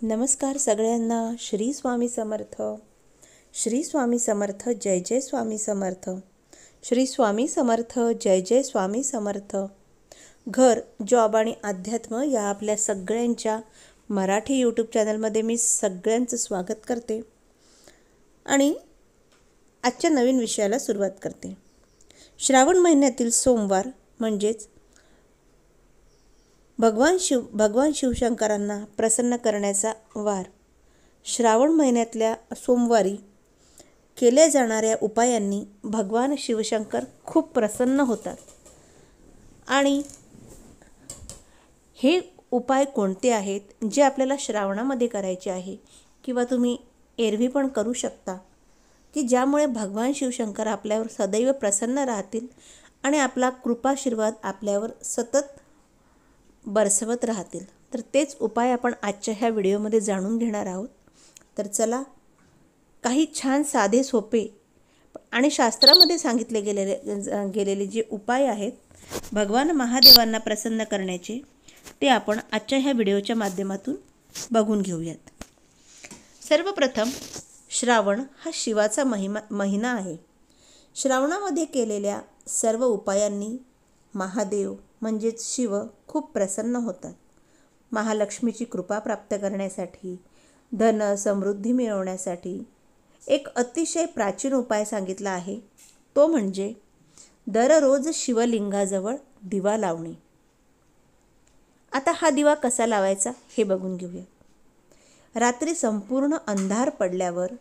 नमस्कार सगळ्यांना. श्री स्वामी समर्थ. श्री स्वामी समर्थ. जय जय स्वामी समर्थ. श्री स्वामी समर्थ. जय जय स्वामी समर्थ. घर, जॉब आणि अध्यात्म या आपल्या सगळ्यांच्या मराठी यूट्यूब चॅनलमध्ये मी सगळ्यांचं स्वागत करते आणि आजच्या नवीन विषयाला सुरुवात करते. श्रावण महिन्यातील सोमवार म्हणजेच भगवान शिवशंकरांना प्रसन्न करण्याचा वार. श्रावण महिन्यातल्या सोमवारी केल्या जाणाऱ्या उपायांनी भगवान शिवशंकर खूप प्रसन्न होतात. आणि हे उपाय कोणते आहेत जे आपल्याला श्रावणामध्ये करायचे आहे किंवा तुम्ही एरवी पण करू शकता, की ज्यामुळे भगवान शिवशंकर आपल्यावर सदैव प्रसन्न राहतील आणि आपला कृपाशीर्वाद आपल्यावर सतत बरसवत राहतील. तर तेच उपाय आपण आजच्या ह्या व्हिडिओमध्ये जाणून घेणार आहोत. तर चला, काही छान साधे सोपे आणि शास्त्रामध्ये सांगितले गेलेले जे उपाय आहेत भगवान महादेवांना प्रसन्न करण्याचे, ते आपण आजच्या ह्या व्हिडिओच्या माध्यमातून बघून घेऊयात. सर्वप्रथम, श्रावण हा शिवाचा महिना आहे. श्रावणामध्ये केलेल्या सर्व उपायांनी महादेव म्हणजेच शिव खूप प्रसन्न होतात. महालक्ष्मीची कृपा प्राप्त करण्यासाठी, धन समृद्धी मिळवण्यासाठी एक अतिशय प्राचीन उपाय सांगितला आहे. तो म्हणजे दररोज शिवलिंगाजवळ दिवा लावणे. आता हा दिवा कसा लावायचा हे बघून घेऊया. रात्री संपूर्ण अंधार पडल्यावर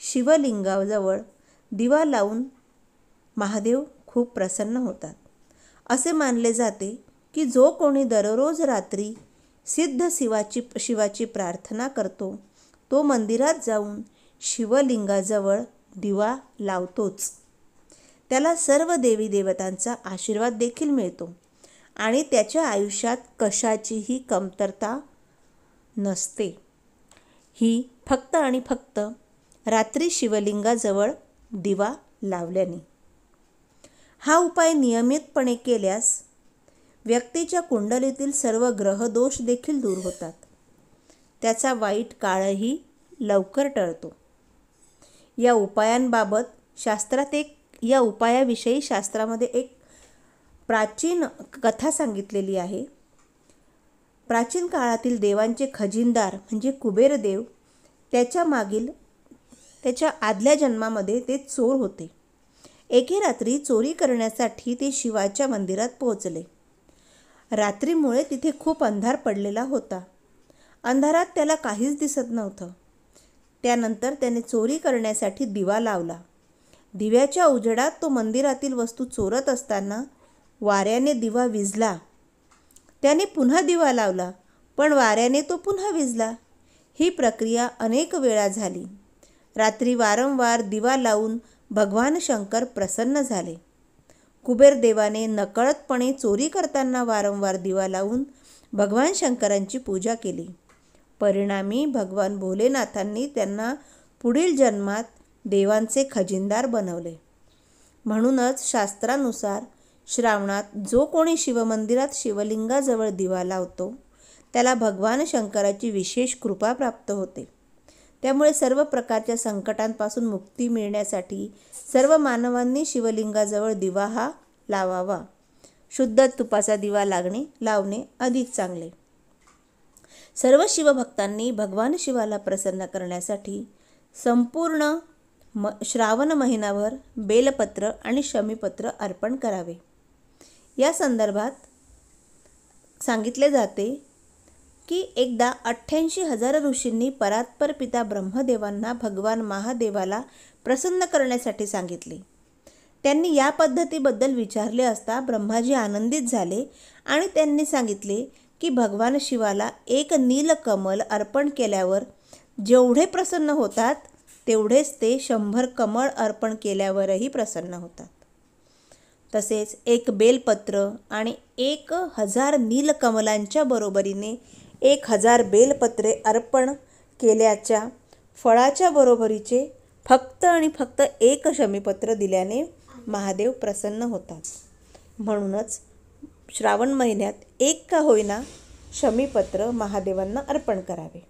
शिवलिंगाजवळ दिवा लावून महादेव खूप प्रसन्न होतात. असे मानले जाते की जो कोणी दररोज रात्री सिद्ध शिवाची प्रार्थना करतो तो मंदिरात जाऊन शिवलिंगाजवळ दिवा लावतोच. त्याला सर्व देवी देवतांचा आशीर्वाद देखील मिळतो आणि त्याच्या आयुष्यात कशाचीही कमतरता नसते. ही फक्त आणि फक्त रात्री शिवलिंगाजवळ दिवा लावल्याने. हा उपाय नियमितपणे केल्यास व्यक्तीच्या कुंडलीतील सर्व ग्रहदोष देखील दूर होतात. त्याचा वाईट काळही लवकर टळतो. या उपायाविषयी शास्त्रामध्ये एक प्राचीन कथा सांगितलेली आहे. प्राचीन काळातील देवांचे खजिनदार म्हणजे कुबेरदेव, त्याच्या आदल्या जन्मामध्ये ते चोर होते. एके रात्री चोरी करण्यासाठी ते शिवाच्या मंदिरात पोहोचले. रात्रीमुळे तिथे खूप अंधार पडलेला होता. अंधारात त्याला काहीच दिसत नव्हतं. त्यानंतर त्याने चोरी करण्यासाठी दिवा लावला. दिव्याच्या उजेडात तो मंदिरातील वस्तू चोरत असताना वाऱ्याने दिवा विझला. त्याने पुन्हा दिवा लावला, पण वाऱ्याने तो पुन्हा विझला. ही प्रक्रिया अनेक वेळा झाली. रात्री वारंवार दिवा लावून भगवान शंकर प्रसन्न झाले. कुबेरदेवाने नकळतपणे चोरी करताना वारंवार दिवा लावून भगवान शंकरांची पूजा केली. परिणामी भगवान भोलेनाथांनी त्यांना पुढील जन्मात देवांचे खजिनदार बनवले. म्हणूनच शास्त्रानुसार श्रावणात जो कोणी शिवमंदिरात शिवलिंगाजवळ दिवा लावतो त्याला भगवान शंकराची विशेष कृपा प्राप्त होते. त्यामुळे सर्व प्रकारच्या संकटांपासून मुक्ती मिळण्यासाठी सर्व मानवांनी शिवलिंगाजवळ दिवा हा लावावा. शुद्ध तुपाचा दिवा लावणे अधिक चांगले. सर्व शिवभक्तांनी भगवान शिवाला प्रसन्न करण्यासाठी संपूर्ण श्रावण महिनाभर बेलपत्र आणि शमीपत्र अर्पण करावे. या संदर्भात सांगितले जाते की एकदा 88,000 ऋषींनी परात्पर पिता ब्रह्मदेवांना भगवान महादेवाला प्रसन्न करण्यासाठी सांगितले. त्यांनी या पद्धतीबद्दल विचारले असता ब्रह्माजी आनंदित झाले आणि त्यांनी सांगितले की भगवान शिवाला एक नीलकमल अर्पण केल्यावर जेवढे प्रसन्न होतात तेवढेच ते 100 कमळ अर्पण केल्यावरही प्रसन्न होतात. तसेच एक बेलपत्र आणि 1000 नीलकमलांच्या बरोबरीने 1000 बेलपत्रे अर्पण केल्याच्या फळाच्या बरोबरीचे फक्त आणि फक्त एक शमीपत्र दिल्याने महादेव प्रसन्न होतात. म्हणूनच श्रावण महिन्यात एक का होईना शमीपत्र महादेवांना अर्पण करावे.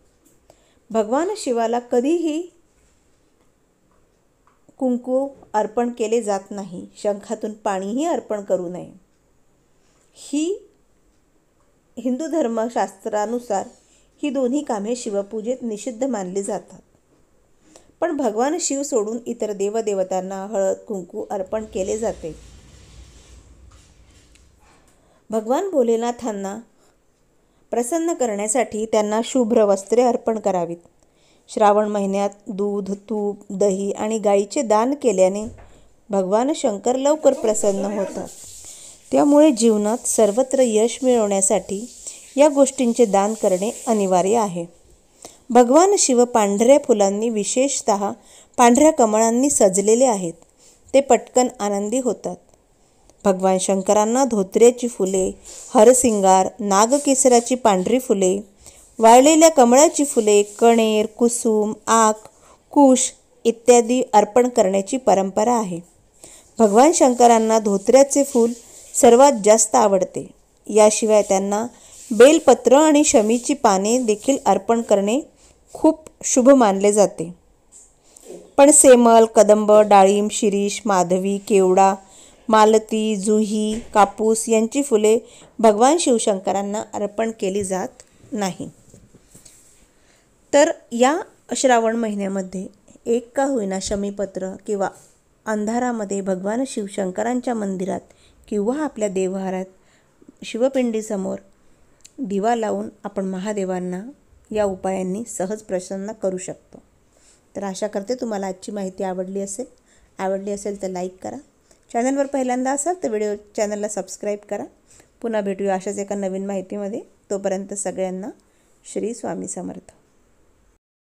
भगवान शिवाला कधीही कुंकू अर्पण केले जात नाही. शंखातून पाणीही अर्पण करू नये. ही हिंदू धर्मशास्त्रानुसार ही दोन्ही कामे शिवपूजेत निषिद्ध मानली जातात. पण भगवान शिव सोडून इतर देवदेवतांना हळद कुंकू अर्पण केले जाते. भगवान भोलेनाथांना प्रसन्न करण्यासाठी त्यांना शुभ्र वस्त्रे अर्पण करावीत. श्रावण महिन्यात दूध, तूप, दही आणि गाईचे दान केल्याने भगवान शंकर लवकर प्रसन्न होतात. त्यामुळे जीवनात सर्वत्र यश मिळवण्यासाठी या गोष्टींचे दान करणे अनिवार्य आहे. भगवान शिव पांढऱ्या फुलांनी, विशेषतः पांढऱ्या कमळांनी सजलेले आहेत. ते पटकन आनंदी होतात. भगवान शंकरांना धोत्र्याची फुले, हरसिंगार, नागकेसराची पांढरी फुले, वाळलेल्या कमळाची फुले, कणेर, कुसुम, आक, कुश इत्यादी अर्पण करण्याची परंपरा आहे. भगवान शंकरांना धोत्र्याचे फूल सर्वात जास्त आवडते. याशिवाय त्यांना बेलपत्र आणि शमीची पाने देखील अर्पण करणे खूप शुभ मानले जाते. पण सेमल, कदंब, डाळिंब, शिरीष, माधवी, केवडा, मालती, जुही, कापूस यांची फुले भगवान शिवशंकरांना अर्पण केली जात नाही. तर या श्रावण महिन्यामध्ये एक का होईना शमीपत्र किंवा अंधारामध्ये भगवान शिवशंकरांच्या मंदिरात किंवा आपल्या देवघरात शिवपिंडीसमोर दिवा लावून आपण महादेवांना या उपायांनी सहज प्रसन्न करू शकतो. तर आशा करते तुम्हाला आजची माहिती आवडली असेल तर लाईक करा. चॅनलवर पहिल्यांदा असाल तर चॅनलला सबस्क्राईब करा. पुन्हा भेटूया अशाच एका नवीन माहितीमध्ये. तोपर्यंत सगळ्यांना श्री स्वामी समर्थ.